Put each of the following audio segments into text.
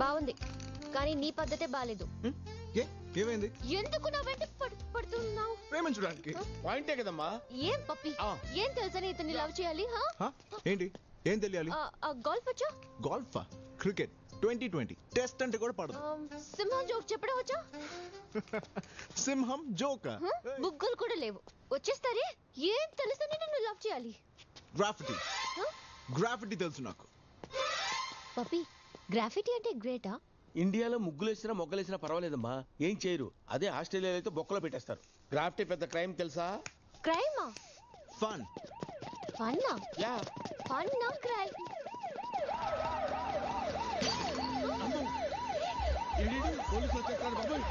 బాగుంది కానీ నీ పద్ధతే బాలేదు. ఏమైంది? ఎందుకు నా వెంట పడుతున్నావు? ప్రేమించడానికి. పాయింటే కదమ్మా. ఏం పప్పి, ఏం తెలుసని ఇతన్ని లవ్ చేయాలి? ఏంటి ఏం తెలియాలి? గోల్ఫ్ వచ్చా? గోల్ఫా? క్రికెట్ 2020 టెస్ట్ అంటే కూడా పడదు. సింహం జోక్ చెప్పడం వచ్చా? సింహం జోకా? బుగ్గలు కూడా లేవు, వచ్చేస్తారే. ఏం తెలుసని నిన్ను లవ్ చేయాలి? గ్రాఫిటీ. గ్రాఫిటీ తెలుసు నాకు. పప్పి, గ్రాఫిటీ అంటే గ్రేటా? ఇండియాలో ముగ్గులేసినా మొగ్గలేసినా పర్వాలేదమ్మా, ఏం చేయరు. అదే ఆస్ట్రేలియాలో అయితే బొక్కలో పెట్టేస్తారు. గ్రాఫిటీ పెద్ద క్రైమ్ తెలుసా? క్రైమా? ఫన్. ఫన్నా? యా. ఫన్నా క్రైమ్? పోలీసులు వచ్చేస్తారు బాబోయ్.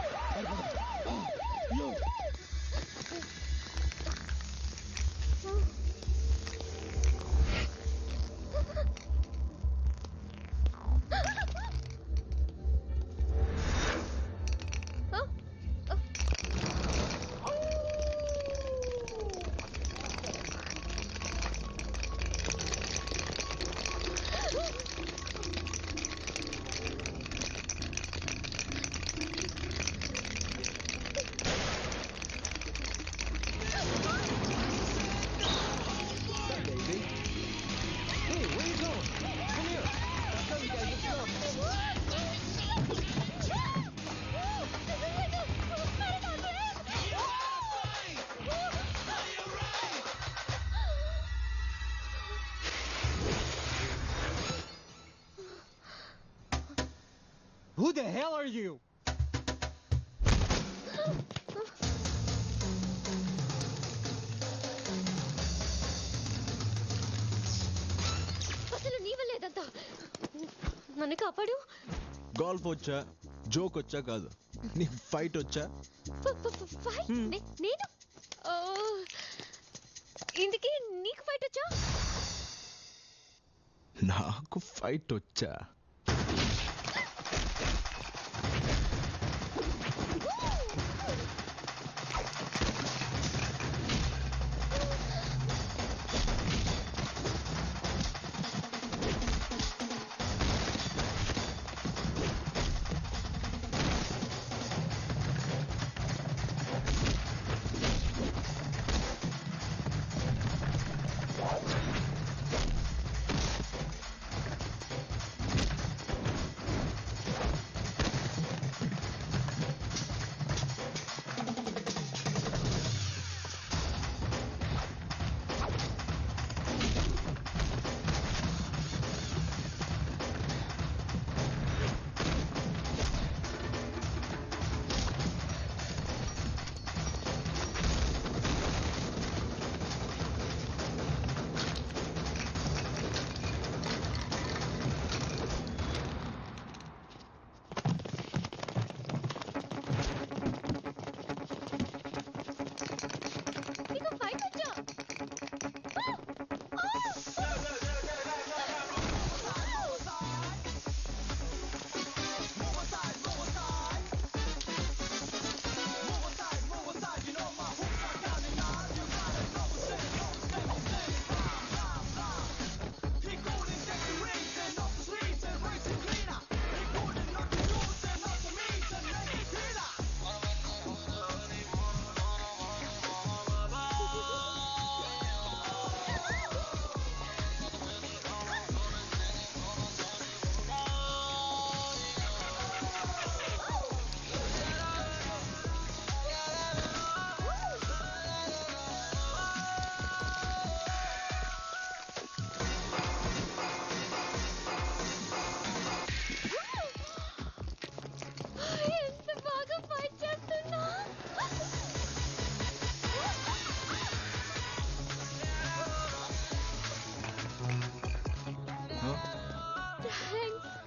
Who the hell are you? అసలు నీ వల్లే ఇదంతా. నన్ను కాపాడు. గోల్ఫ్ వచ్చా, జోక్ వచ్చా కాదు, నీ ఫైట్ వచ్చా? నేను ఇందుకే నీకు ఫైట్ వచ్చా? నాకు ఫైట్ వచ్చా.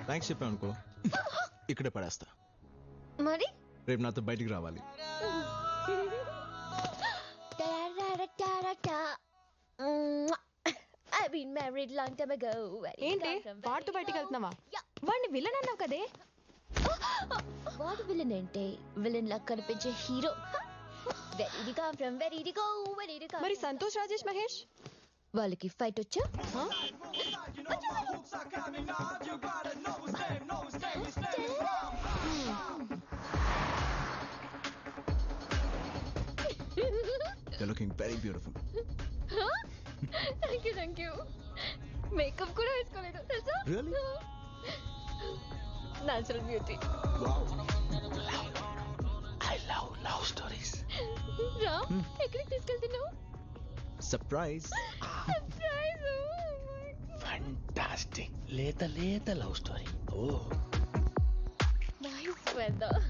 థ్యాంక్స్ చెప్పాను అనుకో, ఇక్కడే పడేస్తా. మరి రేపు నాతో బయటికి రావాలి. ఏంటి వాడితో బయటికి వెళ్తున్నావా? వాడిని విలన్ అన్నావు కదే. వాడు విలన్ అంటే విలన్ లా కనిపించే హీరో. మరి సంతోష్ రాజేష్ మహేష్ వాళ్ళకి ఫైట్ వచ్చా? You're looking very beautiful. Thank you makeup కూడా వేసుకోలేదు తెలుసా? Really? Natural beauty. Wow. I love stories. రా ఎక్కడికి తీసుకెళ్తున్నావు? Surprise. సర్ప్రైజ్. ఫంటాస్టిక్ లేత love story. Oh nice weather.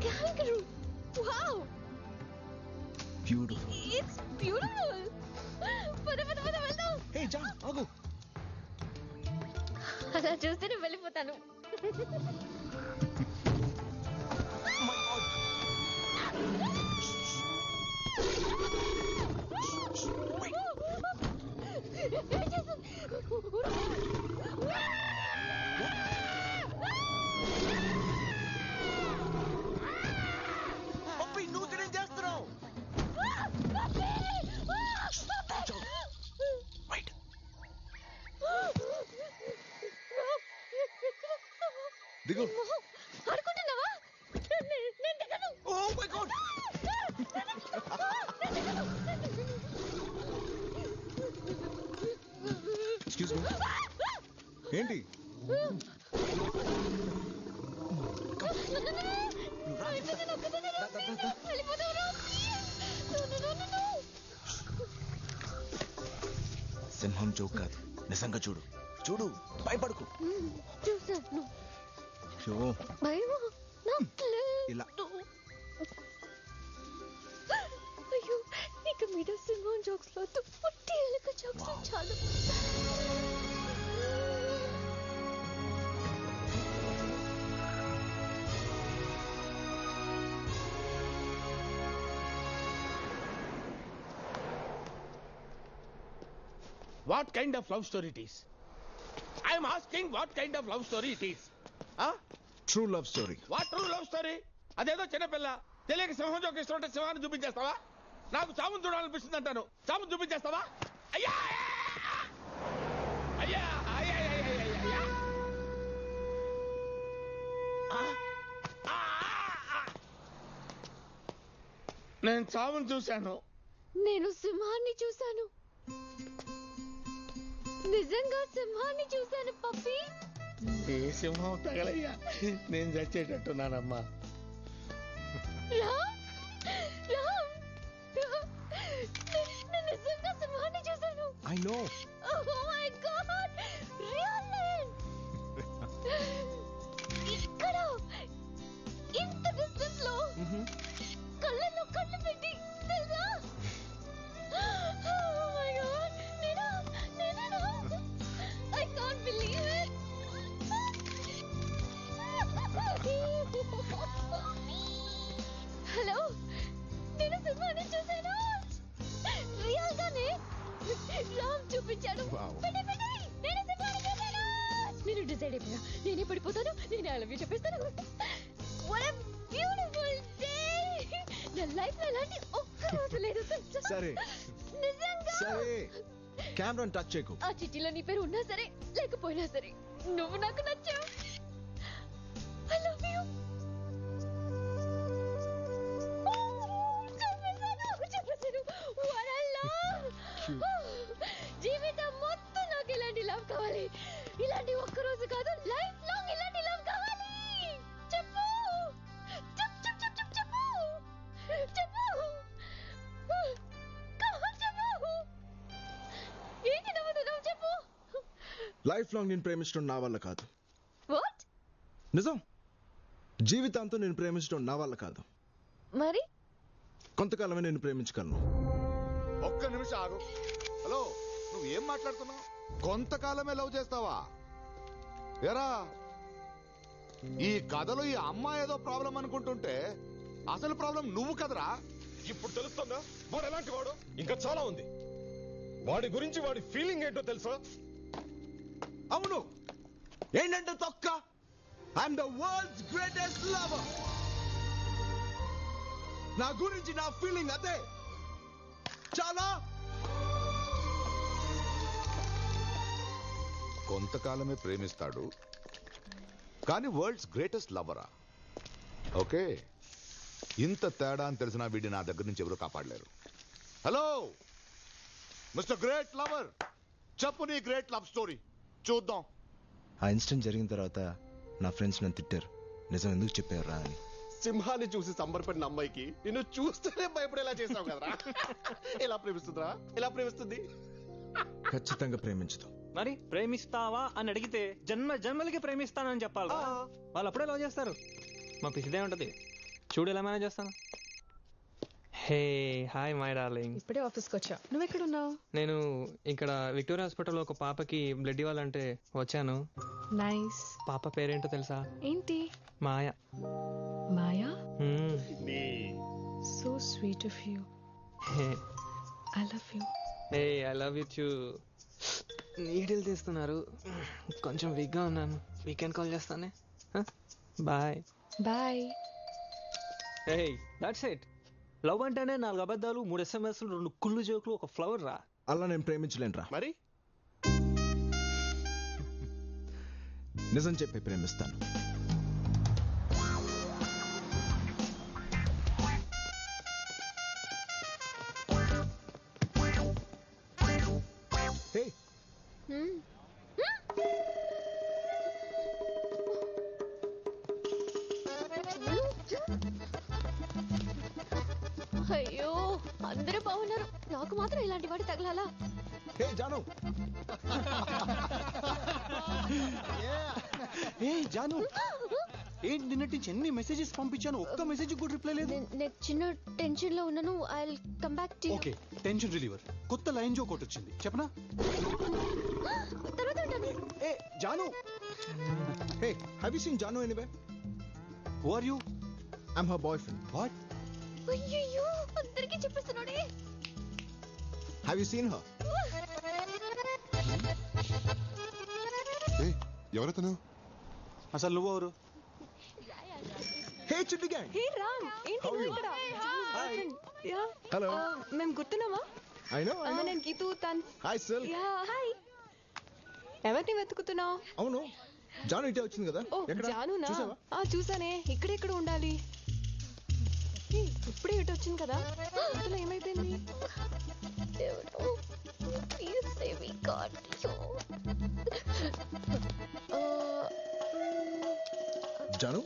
Kangaroo. Wow. Beautiful. It's beautiful. పద వెళ్దాం. Hey, John, ఆగు. అలా చూస్తే నేను వెళ్ళిపోతాను. పప్పి నువ్వు తినేం చేస్తున్నావు? Wait. దిగు. ఆడుకుంటున్నావా? నేను దిగను. Oh my God. Excuse me. ఏంటి? సింహం జోక్ కాదు, నిజంగా చూడు. చూడు, భయపడకు. చూసాను. అయ్యో, భయమా? నాకు లేదు. ఇలా. అయ్యో, ఇక మీద సింహం జోక్స్ వద్దు. పుట్టి ఎలుక జోక్స్ చాలు. What kind of love story it is? I am asking what kind of love story it is. True love story. What true love story? అదేదో చిన్నపిల్ల తెలియక సింహం జోకి ఇష్టం ఉంటే సింహాన్ని చూపించేస్తావా? నాకు చాముని చూడాలనిపిస్తుంది అంటాను, చాముని చూపించేస్తావా? అయ్యా అయ్యా అయ్యా అయ్యా. నేను చాముని చూశాను. నేను సింహాన్ని చూశాను. నిజంగా సింహాన్ని చూశాను పప్పి. ఏ సింహం తగలయ్యా, నేను చచ్చేటట్టున్నానమ్మా. రామ్, రామ్, నేను నిజంగా సింహాన్ని చూశాను. I know. Oh my God, really? ఇక్కడ ఇంత డిస్టెన్స్ లో కళ్ళలో కళ్ళు పెట్టి తెలుసా? Oh my God, నేనా I can't believe it. Hello, నేను సింహాన్ని చూశాను. రియల్ గానే రామ్ చూపించాడు. Wow. పెట్టే, నేను సింహాన్ని చూశాను. నేను డిసైడ్ అయిపోయా, నేనే పడిపోతాను, నేనే ఐ లవ్ యూ చెప్పేస్తాను. What a beautiful day. నా లైఫ్ లో ఇలాంటి ఒక్క రోజు లేదు తెలుసా? సరే నిజంగా. సరే, కెమెరాని టచ్ చేయకు. ఆ చిట్టిలో నీ పేరు ఉన్నా సరే లేకపోయినా సరే నువ్వు నాకు నచ్చావు. I love you. చెప్పేశాను. What a love. జీవితం మొత్తం నాకు ఇలాంటి లవ్ కావాలి. ఇలాంటి ఒక్క రోజు కాదు, లైఫ్ లాంగ్ ఇలాంటి లవ్ కావాలి. చెప్పు చెప్పు. ఏంటి నవ్వుతున్నావు? చెప్పు. లైఫ్ లాంగ్ నేను ప్రేమించడం నా వల్ల కాదు. వాట్? నిజం, జీవితాంతం నేను ప్రేమించడం నా వల్ల కాదు. మరి కొంతకాలమే నేను ప్రేమించగలను. ఒక్క నిమిషం ఆగు. హలో, నువ్వు ఏం మాట్లాడుతున్నావు? కొంతకాలమే లవ్ చేస్తావా? ఎరా, ఈ కథలో ఈ అమ్మాయి ఏదో ప్రాబ్లం అనుకుంటుంటే అసలు ప్రాబ్లం నువ్వు కదరా. ఇప్పుడు తెలుస్తుందా వాడు ఎలాంటి వాడు? ఇంకా చాలా ఉంది. వాడి గురించి వాడి ఫీలింగ్ ఏంటో తెలుసా? అవును, ఏంటంటే తొక్క. I'm the world's greatest lover. నా గురించి నా ఫీలింగ్ అదే. చాలా. కొంతకాలమే ప్రేమిస్తాడు కానీ వరల్డ్స్ గ్రేటెస్ట్ లవరా? ఓకే, ఇంత తేడా అని తెలిసిన వీడిని నా దగ్గర నుంచి ఎవరు కాపాడలేరు. హలో మిస్టర్ గ్రేట్ లవర్, చెప్పు నీ గ్రేట్ లవ్ స్టోరీ చూద్దాం. ఆ ఇన్సిడెంట్ జరిగిన తర్వాత నా ఫ్రెండ్స్ నన్ను తిట్టారు, నిజం ఎందుకు చెప్పారు రా అని. సింహాన్ని చూసి సంబరపడిన అమ్మాయికి నిన్ను చూస్తేనే భయపడేలా చేసావు కదరా. ఎలా ప్రేమిస్తుందిరా, ఎలా ప్రేమిస్తుంది? ఖచ్చితంగా ప్రేమించదు. మరి ప్రేమిస్తావా అని అడిగితే జన్మ జన్మలకి ప్రేమిస్తానని చెప్పాలి. వాళ్ళు అప్పుడే లవ్ చేస్తారు. మా పిసిదే ఉంటది, చూడు ఎలా మేనేజ్ చేస్తాను. Hey hi my darling. ఇప్పుడే ఆఫీస్కి వచ్చా. నువ్వు ఎక్కడున్నావు? నేను ఇక్కడ విక్టోరియా హాస్పిటల్లో ఒక పాపకి బ్లడ్ ఇవ్వాలంటే వచ్చాను. నైస్. పాప పేరేంటో తెలుసా? ఏంటి? మాయ. మాయా? Hmm. So sweet of you. I love you. Hey I love you too. Needle తీస్తున్నారు, కొంచెం వీక్గా ఉన్నాను. వీకెండ్ కాల్ చేస్తానే. Bye bye. Hey that's it. Love అంటేనే 4 అబద్ధాలు, 3 SMS, 2 కుళ్ళు జోకులు, ఒక ఫ్లవర్ రా. అలా నేను ప్రేమించలేను రా. మరి నిజం చెప్పి ప్రేమిస్తాను. హే, అయ్యో అందరూ బాగున్నారు, నాకు మాత్రం ఇలాంటి వాడు తగలాలా? హే జాను. ఏ జాను, ఏంటి నిన్నటి నుంచి ఎన్ని మెసేజెస్ పంపించాను, ఒక్క మెసేజ్ కూడా రిప్లై లేదు. నేను చిన్న టెన్షన్ లో ఉన్నాను. I will come back to you. Okay, tension reliever కొత్త లైన్ జోక్ ఒకటి వచ్చింది, చెప్పనా? తర్వాత ఉంటాను. ఏ Janu, hey, have you seen Janu anyway? Who are you? I'm her boyfriend. What? అయ్యయ్యో అందరికీ చెప్పేస్తున్నాడే. Have you seen her? ఎవరతను? అసలు నువ్వెవరు? హే చిట్టి గ్యాంగ్. హే రామ్, ఏంటి How are నువ్వు you? ఇక్కడ? యా. Hello. మేము గుర్తున్నావా? I know. నేను గీతూ తన్. హాయ్ సిల్. Yeah hi. ఎవరిని వెతుకుతున్నావు? అవును, జాను ఇటే వచ్చింది కదా. ఓ ఎక్కడ జానునా? చూసావా? చూసానే, ఇక్కడెక్కడ ఉండాలి. హే, ఇప్పుడే ఇటు వచ్చింది కదా, ఇంతలో ఏమైపోయింది? దేవుడు please save me god. Janu.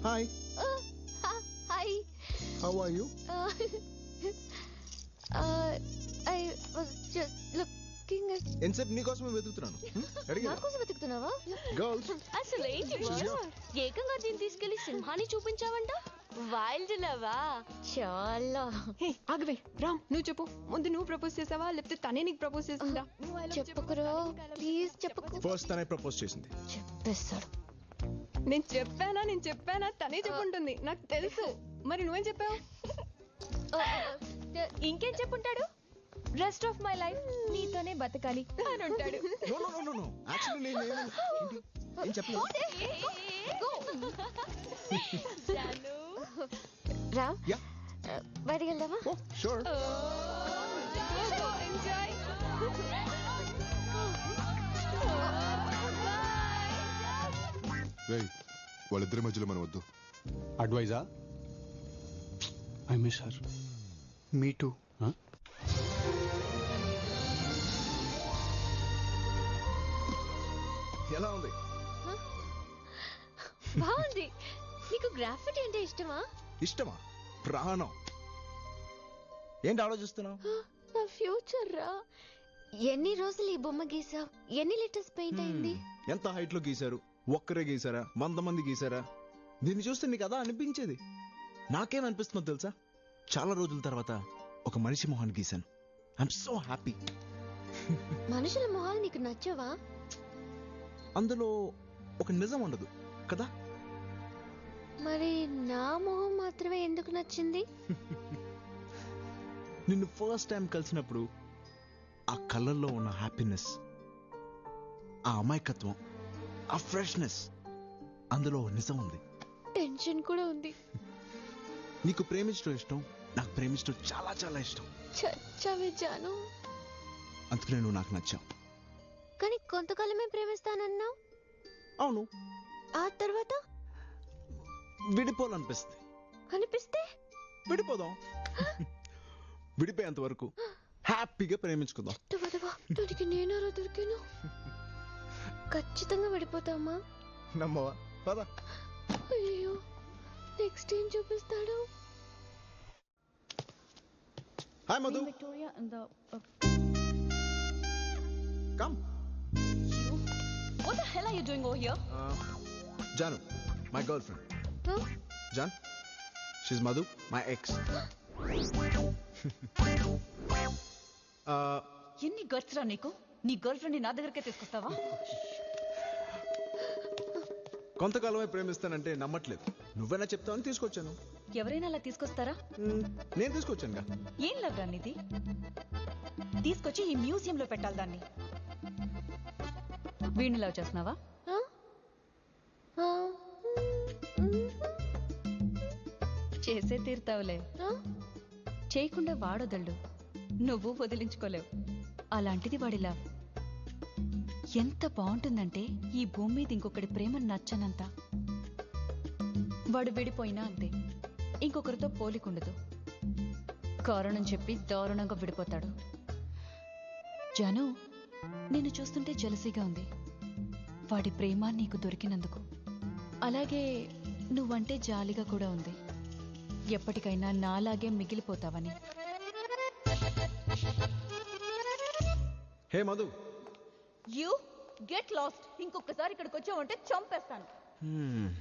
Hi. Hi. How are you? I was just looking at. ఎన్సెప్ నీకోసమే వెతుకుతున్నాను. అడిగా నాకోసం వెతుకుతున్నావా? గర్ల్స్. అసలు ఏంటి ఏకంగా దీన్ని తీసుకెళ్లి సింహాన్ని చూపించావంట? వైల్డ్ లవా? చాలా. హే ఆగవే రామ్, నువ్వు చెప్పు. ముందు నువ్వు ప్రపోజ్ చేసావా లేకపోతే తనే నీకు ప్రపోజ్ చేసిందా? చెప్పకురా ప్లీజ్ చెప్పకు. ఫస్ట్ తనే ప్రపోజ్ చేసింది. చెప్పేస్తాడు. నేను చెప్పానా తనే చెప్పుంటుంది, నాకు తెలుసు. మరి నువ్వేం చెప్పావు? ఇంకేం చెప్పుంటాడు? రెస్ట్ ఆఫ్ మై లైఫ్ నీతోనే బతకాలి అని ఉంటాడు. No no no no, actually నేను ఏం చెప్పలేదు. రామ్, యా, బయటికి వెళ్దామా? Oh sure. వాళ్ళిద్దరి మధ్యలో మనం వద్దు. అడ్వైజా? I miss her. Me too. ఎలా ఉంది? బాగుంది. నీకు గ్రాఫిటీ అంటే ఇష్టమా? ఇష్టమా? ప్రాణం. ఏంటి ఆలోచిస్తున్నావు? నా ఫ్యూచర్ రా. ఎన్ని రోజులు ఈ బొమ్మ గీసావు? ఎన్ని లీటర్స్ పెయింట్ అయింది? ఎంత హైట్ లో గీశారు? ఒక్కరే గీసారా? 100 మంది గీసారా? దీన్ని చూస్తే నీకు అదా అనిపించేది. నాకేమనిపిస్తుందో తెలుసా? చాలా రోజుల తర్వాత ఒక మనిషి మొహాన్ని గీశాను. I'm so happy. మనుషుల మొహాలు నీకు నచ్చవా? అందులో ఒక నిజం ఉండదు కదా. మరి నా మొహం మాత్రమే ఎందుకు నచ్చింది? నిన్ను ఫస్ట్ టైం కలిసినప్పుడు ఆ కళ్ళల్లో ఉన్న హ్యాపీనెస్, ఆ అమాయకత్వం, ఆ ఫ్రెష్నెస్, అందులో నిజం ఉంది. టెన్షన్ కూడా ఉంది. నీకు ప్రేమించడం ఇష్టం, నాకు ప్రేమించడం చాలా చాలా ఇష్టం. చచ్చావే జాను. అందుకనే నువ్వు నాకు నచ్చావు. కానీ కొంతకాలమే ప్రేమిస్తానన్నావు. అవును, ఆ తర్వాత విడిపోవాలనిపిస్తుంది. అనిపిస్తే విడిపోదాం. విడిపోయేంత వరకు హ్యాపీగా ప్రేమించుకుందాం. దానికి నేనారా దొరికాను. ఖచ్చితంగా విడిపోతామా? నమ్మవా? పద. అయ్యో, నెక్స్ట్ ఏం చూపిస్తాడు? Hi Madhu. Victoria and the come. what the hell are you doing over here? Janu, my girlfriend. John, she's Madhu, my ex. ఎన్ని గట్స్ రా నీకు? నీ గర్ల్ ఫ్రెండ్ నా దగ్గరకే తీసుకొస్తావా? కొంతకాలమే ప్రేమిస్తానంటే నమ్మట్లేదు. నువ్వైనా చెప్తావని తీసుకొచ్చాను. ఎవరైనా అలా తీసుకొస్తారా? నేను తీసుకొచ్చానుగా. ఏం లవ్ రా నీది? తీసుకొచ్చి ఈ మ్యూజియం లో పెట్టాలి దాన్ని. వీడిని లవ్ చేస్తున్నావా? చేసే తీరుతావులే. చేయకుండా వాడొదళ్ళు, నువ్వు వదిలించుకోలేవు. అలాంటిది వాడి లవ్ ఎంత బాగుంటుందంటే ఈ భూమి మీద ఇంకొకటి ప్రేమ నచ్చనంత. వాడు విడిపోయినా అంతే, ఇంకొకరితో పోలికుండదు. కారణం చెప్పి దారుణంగా విడిపోతాడు. జాను, నిన్ను చూస్తుంటే జలసీగా ఉంది వాడి ప్రేమ నీకు దొరికినందుకు. అలాగే నువ్వంటే జాలిగా కూడా ఉంది, ఎప్పటికైనా నాలాగే మిగిలిపోతావని. Hey Madhu. You get lost. ఇంకొకసారి ఇక్కడికి వచ్చావంటే చంపేస్తాను.